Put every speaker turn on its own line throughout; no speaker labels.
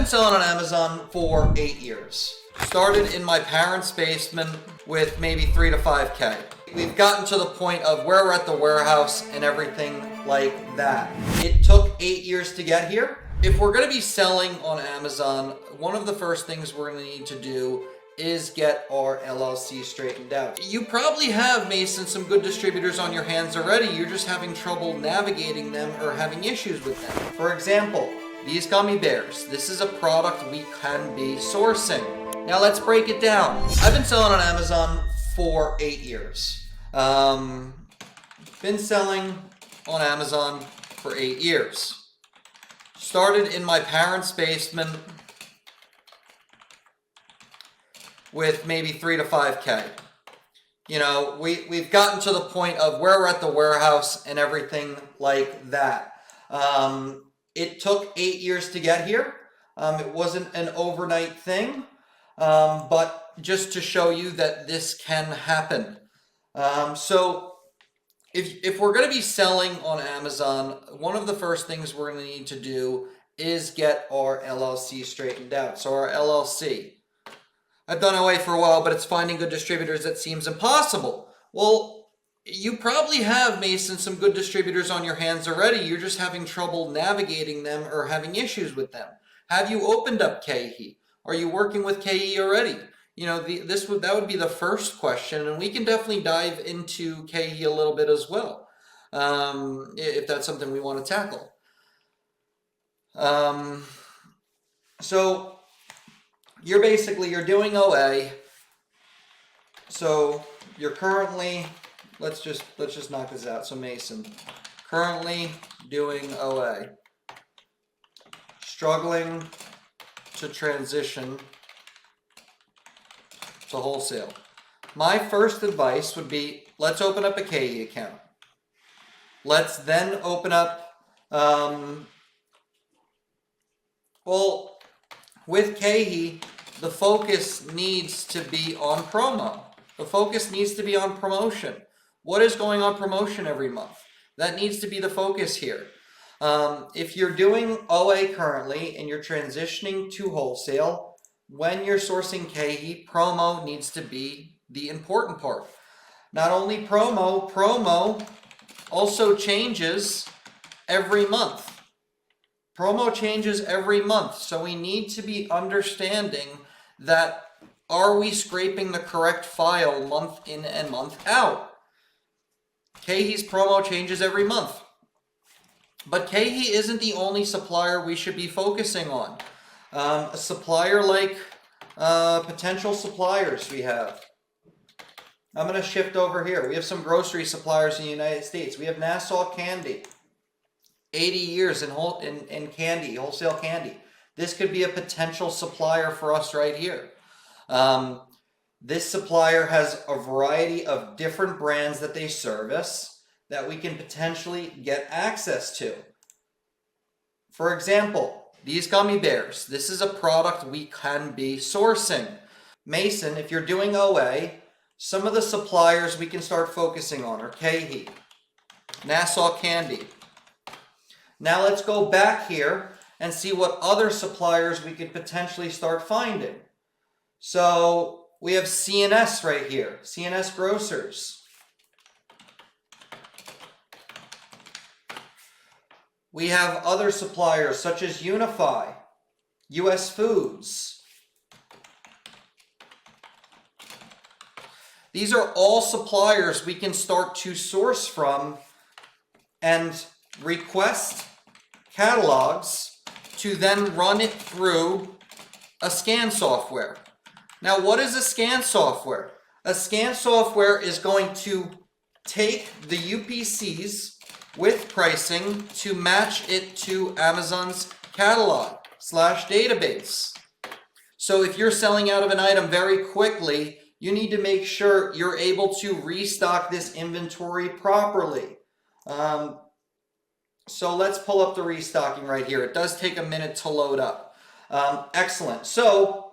been selling on Amazon for 8 years. Started in my parents' basement with maybe 3 to 5K. We've gotten to the point of where we're at the warehouse and everything like that. It took 8 years to get here. If we're gonna be selling on Amazon, one of the first things we're gonna need to do is get our LLC straightened out. You probably have, Mason, some good distributors on your hands already. You're just having trouble navigating them or having issues with them. For example, these gummy bears. This is a product we can be sourcing. Now let's break it down. I've been selling on Amazon for 8 years. Been selling on Amazon for 8 years. Started in my parents' basement with maybe 3 to 5K. You know, we've gotten to the point of where we're at the warehouse and everything like that. It took 8 years to get here. It wasn't an overnight thing, but just to show you that this can happen. So if we're going to be selling on Amazon, one of the first things we're going to need to do is get our LLC straightened out. So our LLC. I've done OA for a while, but it's finding good distributors that seems impossible. Well, you probably have, Mason, some good distributors on your hands already. You're just having trouble navigating them or having issues with them. Have you opened up KE? Are you working with KE already? You know, that would be the first question, and we can definitely dive into KE a little bit as well, if that's something we want to tackle. So you're doing OA. So you're currently, let's just knock this out. So Mason, currently doing OA, struggling to transition to wholesale. My first advice would be, let's open up a KE account. Let's then open up, well, with KE, the focus needs to be on promo. The focus needs to be on promotion. What is going on promotion every month? That needs to be the focus here. If you're doing OA currently and you're transitioning to wholesale, when you're sourcing KE, promo needs to be the important part. Not only promo also changes every month. Promo changes every month, so we need to be understanding that, are we scraping the correct file month in and month out? KE's promo changes every month. But KE isn't the only supplier we should be focusing on. A supplier like potential suppliers we have. I'm going to shift over here. We have some grocery suppliers in the United States. We have Nassau Candy. 80 years in candy, wholesale candy. This could be a potential supplier for us right here. This supplier has a variety of different brands that they service that we can potentially get access to. For example, these gummy bears. This is a product we can be sourcing. Mason, if you're doing OA, some of the suppliers we can start focusing on are KE, Nassau Candy. Now let's go back here and see what other suppliers we could potentially start finding. So we have CNS right here, CNS Grocers. We have other suppliers such as Unify, US Foods. These are all suppliers we can start to source from and request catalogs to then run it through a scan software. Now, what is a scan software? A scan software is going to take the UPCs with pricing to match it to Amazon's catalog/database. So if you're selling out of an item very quickly, you need to make sure you're able to restock this inventory properly. So let's pull up the restocking right here. It does take a minute to load up. Excellent. So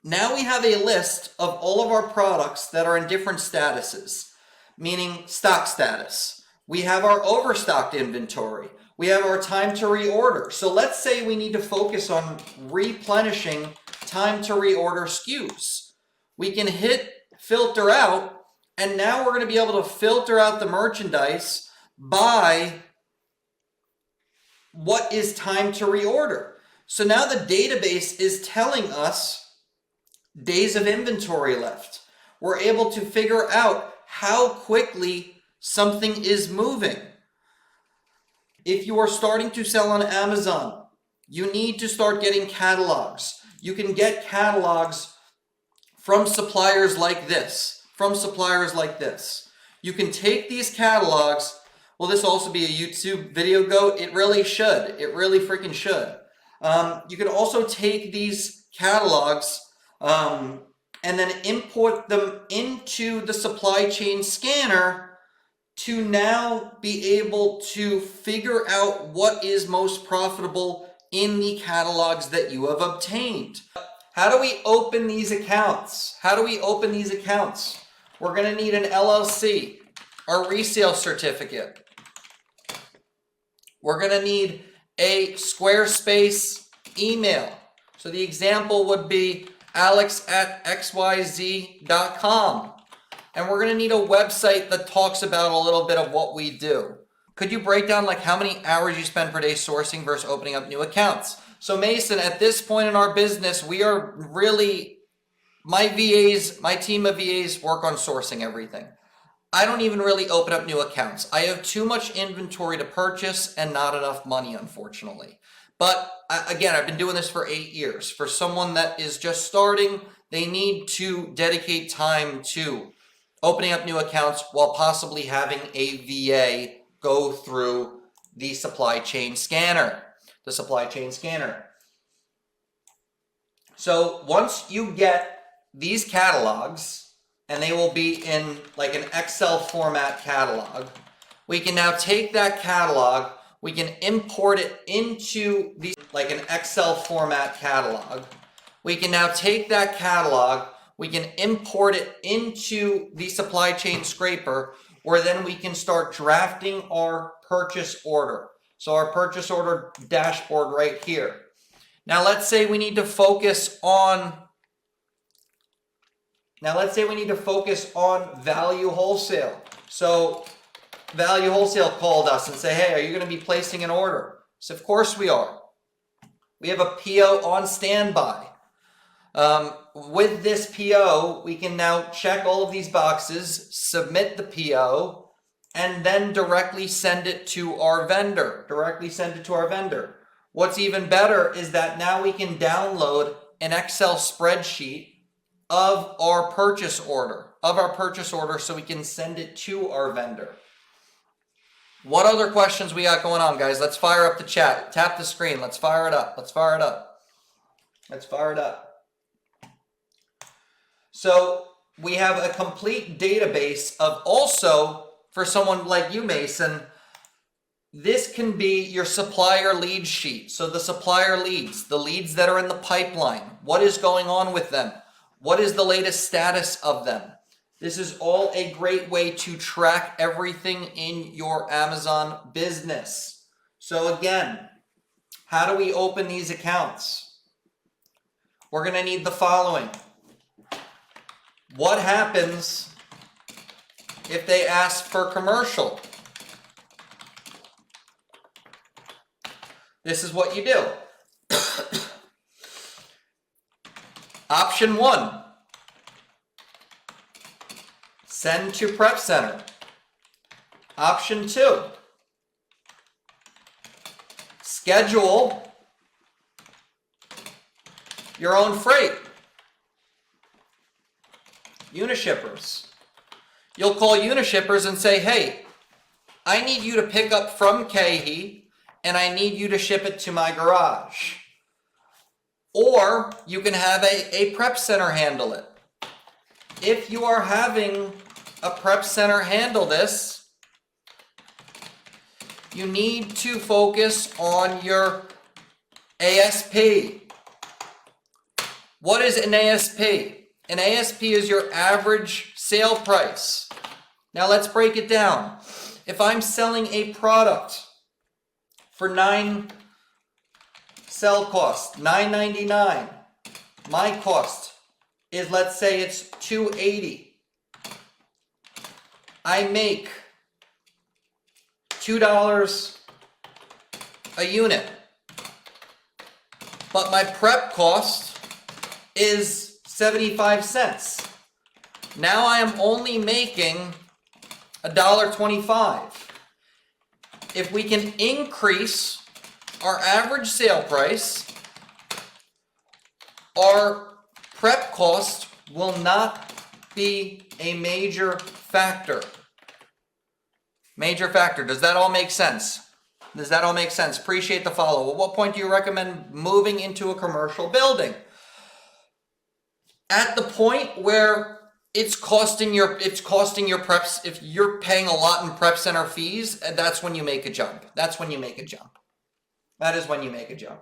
now we have a list of all of our products that are in different statuses, meaning stock status. We have our overstocked inventory. We have our time to reorder. So let's say we need to focus on replenishing time to reorder SKUs. We can hit filter out, and now we're going to be able to filter out the merchandise by what is time to reorder. So now the database is telling us days of inventory left. We're able to figure out how quickly something is moving. If you are starting to sell on Amazon, you need to start getting catalogs. You can get catalogs from suppliers like this. You can take these catalogs. Will this also be a YouTube video go? It really should. It really freaking should. You can also take these catalogs and then import them into the supply chain scanner to now be able to figure out what is most profitable in the catalogs that you have obtained. How do we open these accounts? We're going to need an LLC, our resale certificate. We're going to need a Squarespace email. So the example would be alex@xyz.com. And we're going to need a website that talks about a little bit of what we do. Could you break down like how many hours you spend per day sourcing versus opening up new accounts? So Mason, at this point in our business, we are really, my team of VAs work on sourcing everything. I don't even really open up new accounts. I have too much inventory to purchase and not enough money, unfortunately. But again, I've been doing this for 8 years. For someone that is just starting, they need to dedicate time to opening up new accounts while possibly having a VA go through the supply chain scanner. So once you get these catalogs, and they will be in like an Excel format catalog, we can now take that catalog, we can import it into the like an Excel format catalog. We can now take that catalog, we can import it into the supply chain scraper, where then we can start drafting our purchase order. So our purchase order dashboard right here. Now let's say we need to focus on Value Wholesale. So Value Wholesale called us and say, hey, are you going to be placing an order? So of course we are. We have a PO on standby. With this PO, we can now check all of these boxes, submit the PO, and then directly send it to our vendor. What's even better is that now we can download an Excel spreadsheet of our purchase order, so we can send it to our vendor. What other questions we got going on, guys? Let's fire up the chat. Tap the screen. Let's fire it up. So we have a complete database of, also for someone like you, Mason, this can be your supplier lead sheet. So the supplier leads, the leads that are in the pipeline, what is going on with them? What is the latest status of them? This is all a great way to track everything in your Amazon business. So again, how do we open these accounts? We're going to need the following. What happens if they ask for commercial? This is what you do. Option 1, send to Prep Center. Option 2, schedule your own freight. Unishippers. You'll call Unishippers and say, hey, I need you to pick up from KeHE and I need you to ship it to my garage. Or you can have a prep center handle it. If you are having a prep center handle this, you need to focus on your ASP. What is an ASP? An ASP is your average sale price. Now let's break it down. If I'm selling a product for 9 sell cost, $9.99. My cost is, let's say it's $2.80. I make $2 a unit, but my prep cost is 75 cents. Now I am only making $1.25. If we can increase our average sale price, our prep cost will not be a major factor. Major factor. Does that all make sense? Does that all make sense? Appreciate the follow. At what point do you recommend moving into a commercial building? At the point where it's costing your preps, if you're paying a lot in prep center fees, that's when you make a jump. That's when you make a jump. That is when you make a jump.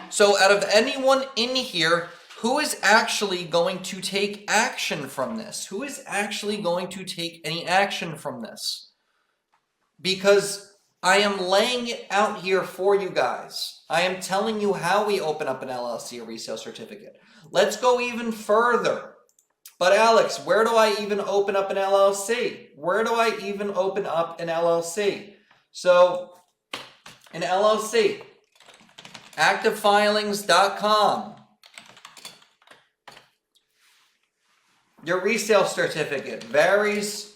So out of anyone in here, who is actually going to take action from this? Who is actually going to take any action from this? Because I am laying it out here for you guys. I am telling you how we open up an LLC, a resale certificate. Let's go even further. But Alex, where do I even open up an LLC? Where do I even open up an LLC? So, an LLC, activefilings.com. Your resale certificate varies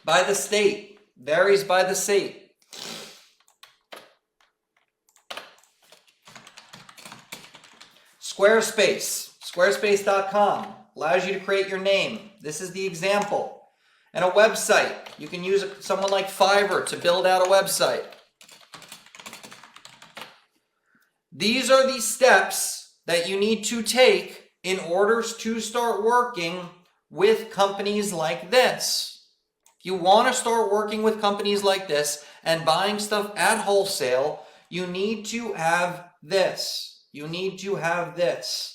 by the state. Varies by the state. Squarespace.com allows you to create your name. This is the example. And a website. You can use someone like Fiverr to build out a website. These are the steps that you need to take in order to start working with companies like this. If you want to start working with companies like this and buying stuff at wholesale, you need to have this. You need to have this.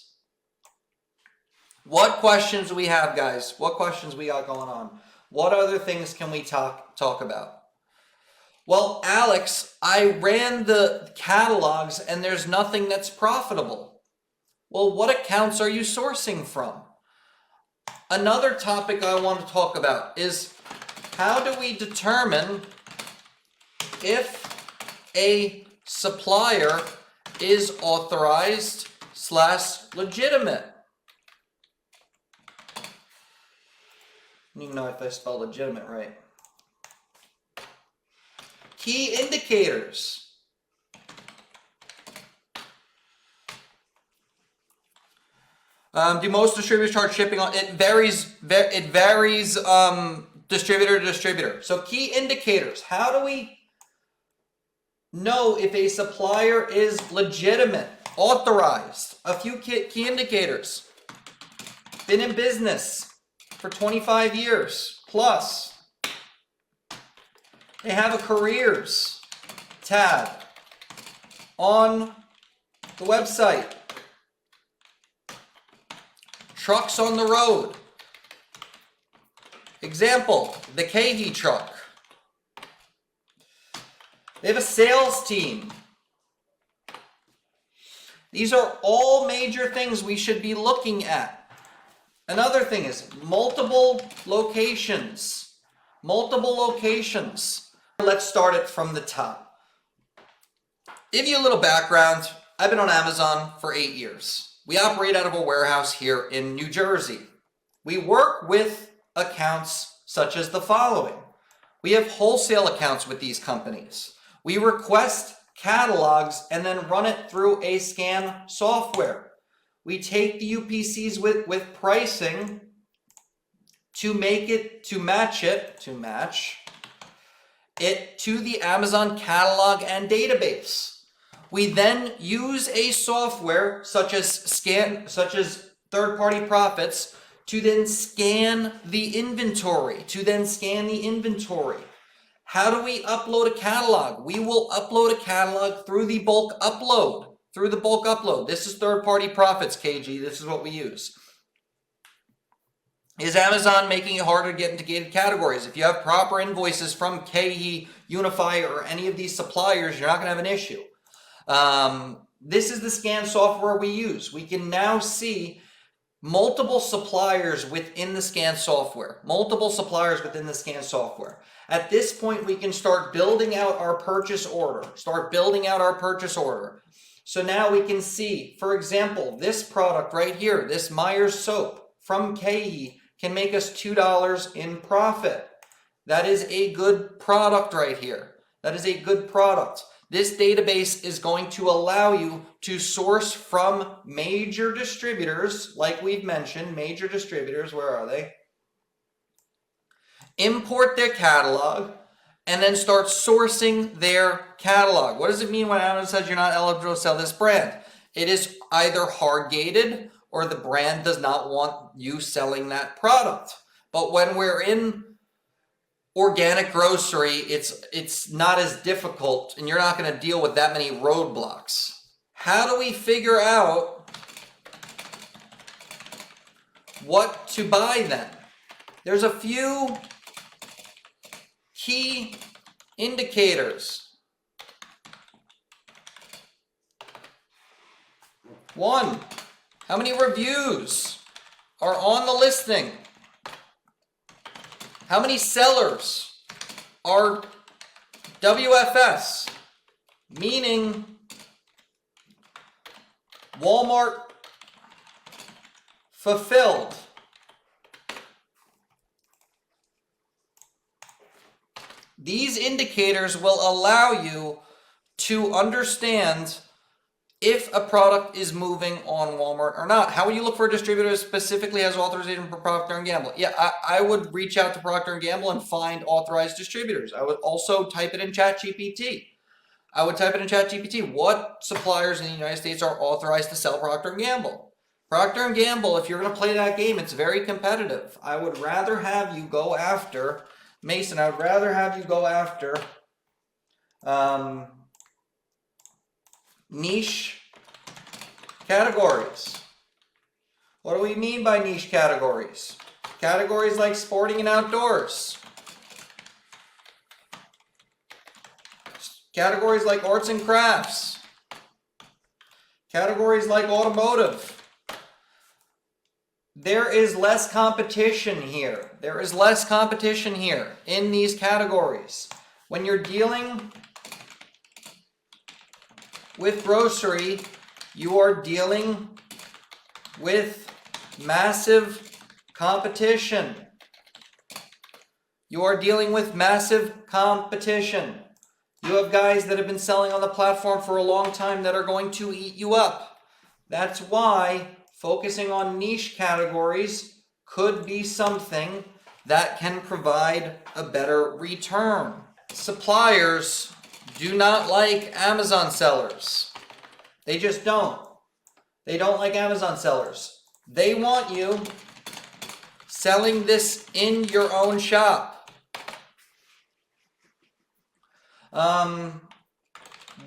What questions do we have, guys? What questions we got going on? What other things can we talk about? Well, Alex, I ran the catalogs and there's nothing that's profitable. Well, what accounts are you sourcing from? Another topic I want to talk about is how do we determine if a supplier is authorized / legitimate? I don't even know if I spelled legitimate right. Key indicators. Do most distributors charge shipping on? It varies. It varies distributor to distributor. So key indicators. How do we know if a supplier is legitimate, authorized? A few key indicators. Been in business for 25 years plus. They have a careers tab on the website. Trucks on the road. Example, the Kahee truck. They have a sales team. These are all major things we should be looking at. Another thing is multiple locations. Multiple locations. Let's start it from the top. Give you a little background. I've been on Amazon for 8 years. We operate out of a warehouse here in New Jersey. We work with accounts such as the following. We have wholesale accounts with these companies. We request catalogs and then run it through a scan software. We take the UPCs with pricing to match it to the Amazon catalog and database. We then use a software such as third-party profits to then scan the inventory. How do we upload a catalog? We will upload a catalog through the bulk upload. This is third-party profits, KG. This is what we use. Is Amazon making it harder to get into gated categories? If you have proper invoices from Kahee, Unify or any of these suppliers, you're not going to have an issue. This is the scan software we use. We can now see multiple suppliers within the scan software. At this point, we can start building out our purchase order. So now we can see, for example, this product right here, this Myers soap from KE can make us $2 in profit. That is a good product right here. This database is going to allow you to source from major distributors, like we've mentioned, major distributors, where are they? Import their catalog, and then start sourcing their catalog. What does it mean when Amazon says you're not eligible to sell this brand? It is either hard gated or the brand does not want you selling that product. But when we're in organic grocery, it's not as difficult, and you're not going to deal with that many roadblocks. How do we figure out what to buy then? There's a few key indicators. 1, how many reviews are on the listing? How many sellers are WFS, meaning Walmart fulfilled? These indicators will allow you to understand if a product is moving on Walmart or not. How would you look for a distributor that specifically has authorization for Procter & Gamble? Yeah, I would reach out to Procter & Gamble and find authorized distributors. I would also type it in ChatGPT. What suppliers in the United States are authorized to sell Procter & Gamble? Procter & Gamble, if you're going to play that game, it's very competitive. I would rather have you go after, Mason, I would rather have you go after niche categories. What do we mean by niche categories? Categories like sporting and outdoors. Categories like arts and crafts. Categories like automotive. There is less competition here. In these categories. When you're dealing with grocery, you are dealing with massive competition. You have guys that have been selling on the platform for a long time that are going to eat you up. That's why focusing on niche categories could be something that can provide a better return. Suppliers do not like Amazon sellers. They just don't. They don't like Amazon sellers. They want you selling this in your own shop.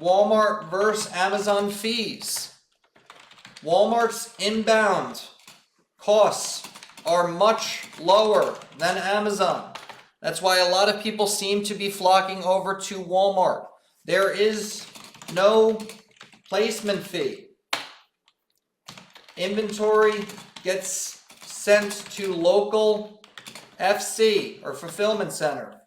Walmart versus Amazon fees. Walmart's inbound costs are much lower than Amazon. That's why a lot of people seem to be flocking over to Walmart. There is no placement fee. Inventory gets sent to local FC or fulfillment center.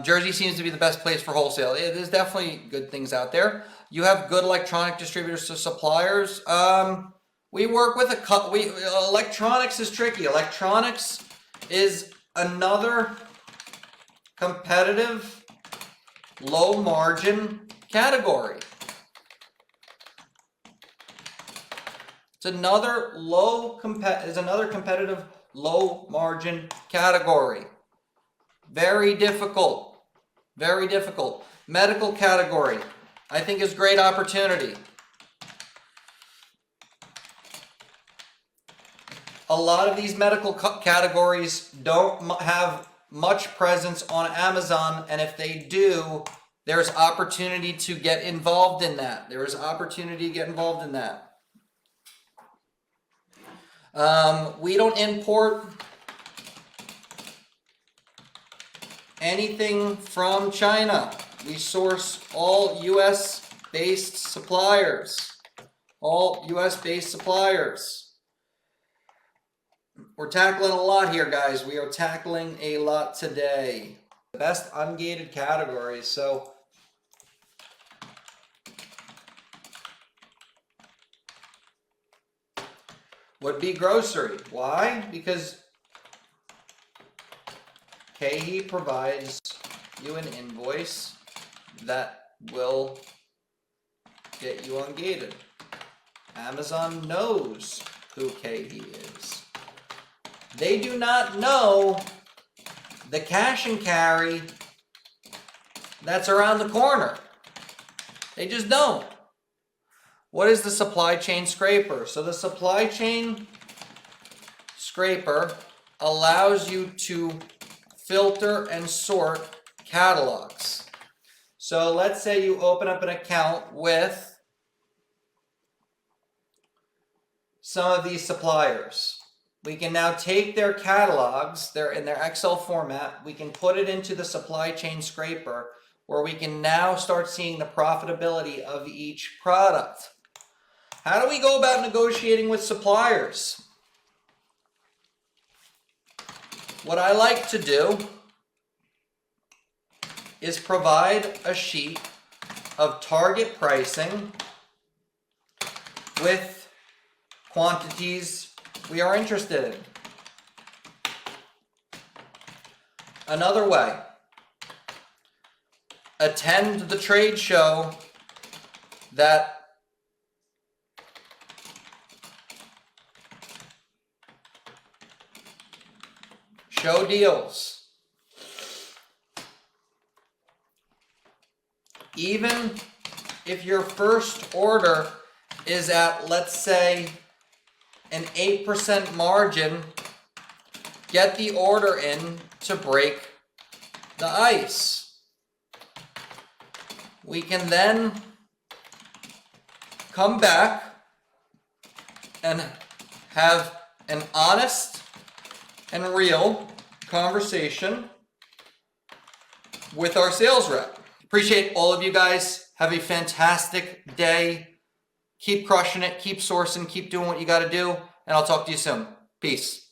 Jersey seems to be the best place for wholesale. There's definitely good things out there. You have good electronic distributors to suppliers. We work with electronics is tricky. Electronics is another competitive, low margin category. It's another competitive, low margin category. Very difficult. Medical category, I think, is great opportunity. A lot of these medical categories don't have much presence on Amazon, and if they do, there's opportunity to get involved in that. We don't import anything from China. We source all US based suppliers. All US based suppliers. We're tackling a lot here, guys. We are tackling a lot today. Best ungated categories. So would be grocery. Why? Because KeHE provides you an invoice that will get you ungated. Amazon knows who KeHE is. They do not know the cash and carry that's around the corner. They just don't. What is the supply chain scraper? So the supply chain scraper allows you to filter and sort catalogs. So let's say you open up an account with some of these suppliers. We can now take their catalogs, they're in their Excel format, we can put it into the supply chain scraper where we can now start seeing the profitability of each product. How do we go about negotiating with suppliers? What I like to do is provide a sheet of target pricing with quantities we are interested in. Another way, attend the trade show that show deals. Even if your first order is at, let's say, an 8% margin, get the order in to break the ice. We can then come back and have an honest and real conversation with our sales rep. Appreciate all of you guys. Have a fantastic day. Keep crushing it, keep sourcing, keep doing what you got to do, and I'll talk to you soon. Peace.